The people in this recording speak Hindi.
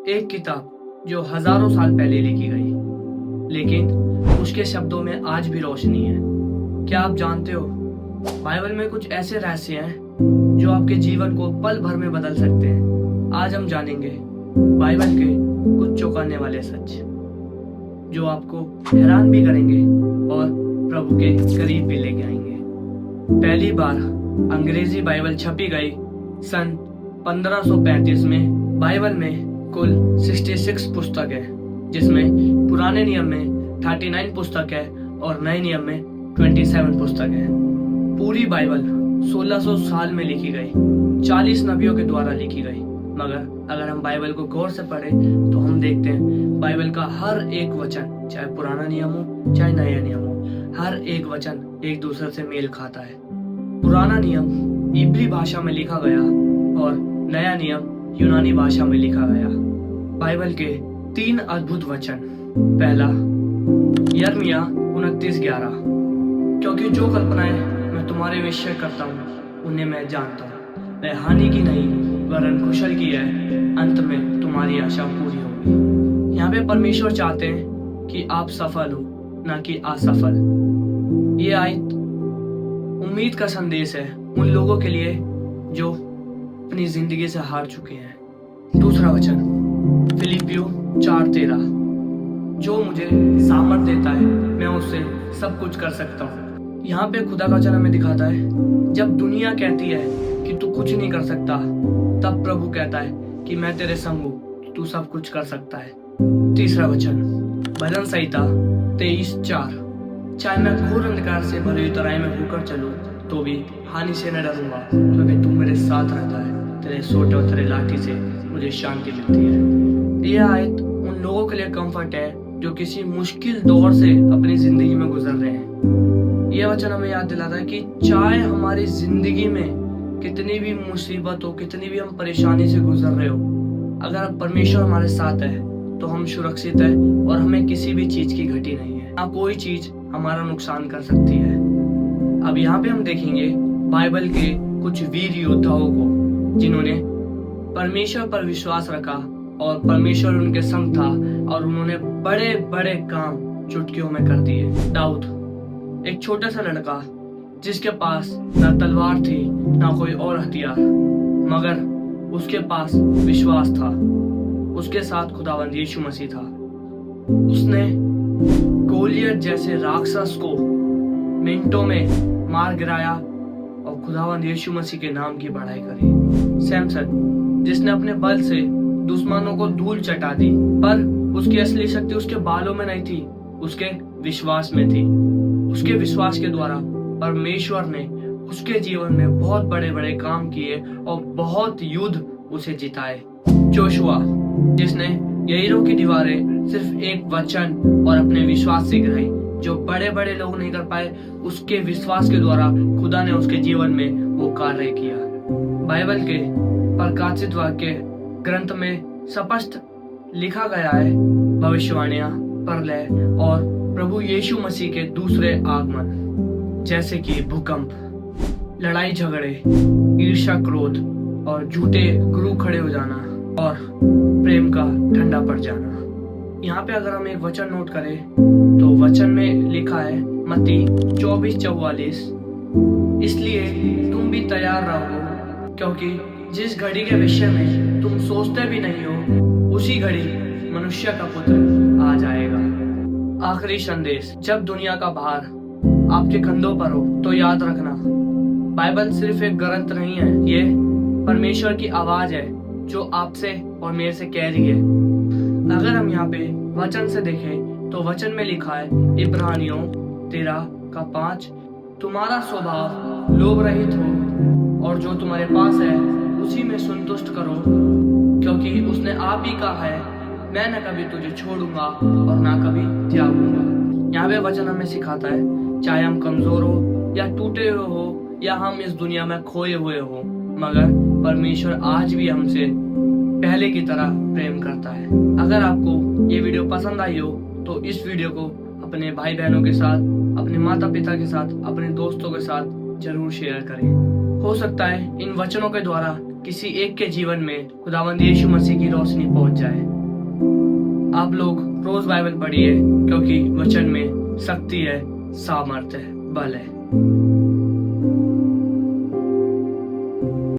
एक किताब जो हजारों साल पहले लिखी गई, लेकिन उसके शब्दों में आज भी रोशनी है। क्या आप जानते हो, बाइबल में कुछ ऐसे रहस्य हैं जो आपके जीवन को पल भर में बदल सकते हैं। आज हम जानेंगे बाइबल के कुछ चौंकाने वाले सच जो आपको हैरान भी करेंगे और प्रभु के करीब भी लेके आएंगे। पहली बार अंग्रेजी बाइबल छपी गई सन 1535 में। बाइबल में कुल 66 पुस्तक है, जिसमें पुराने नियम में 39 पुस्तक है और नए नियम में 27 पुस्तक है। पूरी बाइबल 1600 साल में लिखी गई, 40 नबियों के द्वारा लिखी गई। मगर अगर हम बाइबल को गौर से पढ़ें तो हम देखते हैं बाइबल का हर एक वचन, चाहे पुराना नियम हो चाहे नया नियम हो, हर एक वचन एक दूसरे से मेल खाता है। पुराना नियम इब्री भाषा में लिखा गया और नया नियम यूनानी भाषा में लिखा गया। बाइबल के 3 अद्भुत वचन। पहला, यिर्मयाह 29:11, क्योंकि जो कल्पनाएं मैं तुम्हारे विषय करता हूँ उन्हें मैं जानता हूँ, मैं हानि की नहीं वरन कुशल की है, अंत में तुम्हारी आशा पूरी होगी। यहाँ पे परमेश्वर चाहते हैं कि आप सफल हो, ना कि असफल। ये आयत उम्मीद का संदेश है उन लोगों के लिए जो अपनी जिंदगी से हार चुके हैं। दूसरा वचन, फिलिपियो 4:13, जो मुझे सामर्थ्य देता है मैं उससे सब कुछ कर सकता हूँ। यहाँ पे खुदा का वचन हमें दिखाता है, जब दुनिया कहती है कि तू कुछ नहीं कर सकता, तब प्रभु कहता है कि मैं तेरे संग हूँ, तू सब कुछ कर सकता है। तीसरा वचन, भजन संहिता 23:4, चाहे मैं घोर अंधकार से भरी हुई तराई में होकर चलूं तो भी हानि से न डरूंगा, क्योंकि तू मेरे साथ रहता है, तेरे सोटे और तेरे लाठी से मुझे शांति मिलती है। यह आयत उन लोगों के लिए कंफर्ट है जो किसी मुश्किल दौर से अपनी जिंदगी में गुजर रहे हैं। यह वचन हमें याद दिलाता है कि चाहे हमारी जिंदगी में कितनी भी मुसीबत हो, कितनी भी हम परेशानी से गुजर रहे हो, अगर परमेश्वर हमारे साथ है तो हम सुरक्षित है और हमें किसी भी चीज की घटी नहीं है, ना कोई चीज हमारा नुकसान कर सकती है। अब यहाँ पे हम देखेंगे बाइबल के कुछ वीर योद्धाओं को जिन्होंने परमेश्वर पर विश्वास रखा और परमेश्वर उनके संग था और उन्होंने बड़े बड़े काम चुटकियों में कर दिए। दाऊद, एक छोटा सा लड़का जिसके पास ना तलवार थी ना कोई और हथियार, मगर उसके पास विश्वास था, उसके साथ खुदावंद यीशु मसीह था। उसने गोलियत जैसे राक्षस को मिनटों में मार गिराया और खुदावंद यीशु मसीह के नाम की बढ़ाई करी। सैमसन, जिसने अपने बल से दुश्मनों को धूल चटा दी, पर उसकी असली शक्ति उसके बालों में नहीं थी, उसके विश्वास में थी। उसके विश्वास के द्वारा परमेश्वर ने उसके जीवन में बहुत बड़े बड़े काम किए और बहुत युद्ध उसे जिताए। जोशुआ, जिसने यरीहो की दीवारें सिर्फ एक वचन और अपने विश्वास से गिराई, जो बड़े बड़े लोग नहीं कर पाए, उसके विश्वास के द्वारा खुदा ने उसके जीवन में वो कार्य किया। बाइबल के प्रकाशित वाक्य ग्रंथ में स्पष्ट लिखा गया है भविष्यवाणियां, प्रलय और प्रभु यीशु मसीह के दूसरे आगमन, जैसे कि भूकंप, लड़ाई झगड़े, ईर्ष्या, क्रोध और झूठे गुरु खड़े हो जाना और प्रेम का ठंडा पड़ जाना। यहाँ पे अगर हम एक वचन नोट करें तो वचन में लिखा है मत्ती 24:44, इसलिए तुम भी तैयार रहो, क्योंकि जिस घड़ी के विषय में तुम सोचते भी नहीं हो उसी घड़ी मनुष्य का पुत्र आ जाएगा। आखिरी संदेश, जब दुनिया का भार आपके कंधों पर हो तो याद रखना, बाइबल सिर्फ एक ग्रंथ नहीं है, ये परमेश्वर की आवाज है जो आपसे और मेरे से कह रही है। अगर हम यहाँ पे वचन से देखें तो वचन में लिखा है इब्रानियों 13:5, तुम्हारा स्वभाव लोभ रहित हो और जो तुम्हारे पास है उसी में संतुष्ट करो, क्योंकि उसने आप ही कहा है, मैं न कभी तुझे छोड़ूंगा और ना कभी त्यागूंगा। यहाँ पे वचन हमें सिखाता है, चाहे हम कमजोर हो या टूटे हुए हो या हम इस दुनिया में खोए हुए हो, मगर परमेश्वर आज भी हमसे पहले की तरह प्रेम करता है। अगर आपको ये वीडियो पसंद आई हो तो इस वीडियो को अपने भाई बहनों के साथ, अपने माता पिता के साथ, अपने दोस्तों के साथ जरूर शेयर करें। हो सकता है इन वचनों के द्वारा किसी एक के जीवन में खुदावंद यीशु मसीह की रोशनी पहुंच जाए। आप लोग रोज बाइबल पढ़िए, क्योंकि वचन में शक्ति है, सामर्थ है, बल है।